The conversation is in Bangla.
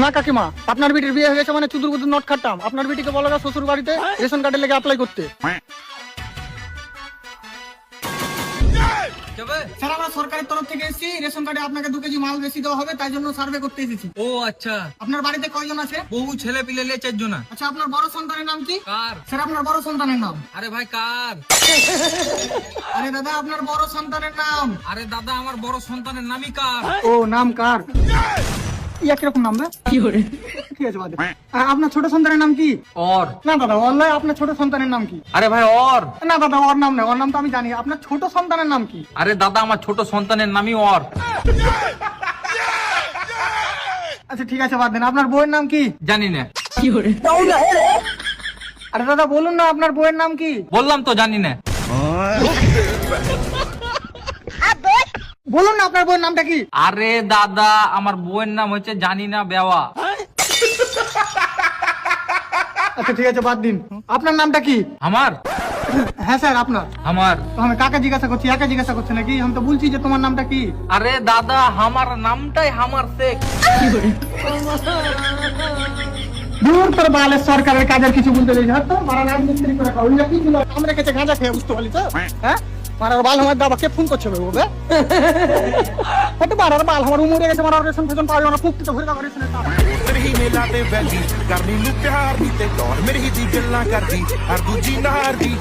না কাকিমা, আপনার বিটির বিয়ে হয়ে গেছে মানে চুদুর বুদুর নট খাটতাম। আপনার বিটিকে বলা যায় শ্বশুর বাড়িতে রেশন কার্ডের লেগে অ্যাপ্লাই করতে। স্যার, আমরা সরকারের তরফ থেকে এসেছি, রেশন কার্ডে আপনাকে 2 কেজি মাল বেশি দেওয়া হবে, তাই জন্য সার্ভে করতে এসেছি। ও আচ্ছা, আপনার বাড়িতে কয়জন আছে? বহু ছেলে পিলে 4 জন। আচ্ছা, আপনার বড় সন্তানের নাম কি? কার? স্যার, আপনার বড় সন্তানের নাম? আরে ভাই কার? আরে দাদা, আপনার বড় সন্তানের নাম? আরে দাদা, আমার বড় সন্তানের নামই কার? ও, নাম কার? ইয়া কিরকম নাম? ঠিক আছে, বাদ দে। আপনার ছোট সন্তানের নাম কি? অর। না দাদা, ওর নয়। আপনার ছোট সন্তানের নাম কি? আরে ভাই অর। না দাদা, ওর নাম নয়, ওর নাম তো আমি জানি। আপনার ছোট সন্তানের নাম কি? আরে দাদা, আমার ছোট সন্তানের নামই অর। আচ্ছা ঠিক আছে, বাদ দেন। আপনার বউয়ের নাম কি? জানি না। আরে দাদা বলুন না, আপনার বউয়ের নাম কি? বললাম তো জানি না। বলুন না, আপনার বউয়ের নামটা কি? আরে দাদা, আমার বউয়ের নাম হচ্ছে জানি না বেওয়া। আচ্ছা ঠিক আছে, বাদ দিন। আপনার নামটা কি? আমার? হ্যাঁ স্যার, আপনার। আমার? তো আমি কাকে জিজ্ঞাসা করছি? একা জিজ্ঞাসা করছে নাকি? আমি তো বলছি যে তোমার নামটা কি। আরে দাদা, আমার নামটাই হামার শেখ। দূর তোর বালে, সরকারের কাজের কিছু বলতে দিয়েছে। হ্যাঁ তো মারা রাজমিস্ত্রি করে খাও। কি ছিল আমরা কাছে গাঁজা খেয়ে বুঝতে পারলি তো? হ্যাঁ, মারার বাল আমার দাবাকে ফোন করছে ওবে। হয়তো মারার বাল আমার উমরে গেছে, মারার রেশন ফেশন পাওয়া যাবে না, ফুকতে তো ভরে দাও রেশনের টাকা। ਉਧਰ ਹੀ ਮੇਲਾ ਤੇ ਵੈਲੀ ਕਰਨੀ ਨੂੰ ਪਿਆਰ ਦੀ ਤੇ ਦੌਰ ਮੇਰੀ ਦੀ ਗੱਲਾਂ ਕਰਦੀ ਹਰ ਦੂਜੀ ਨਾਰ ਦੀ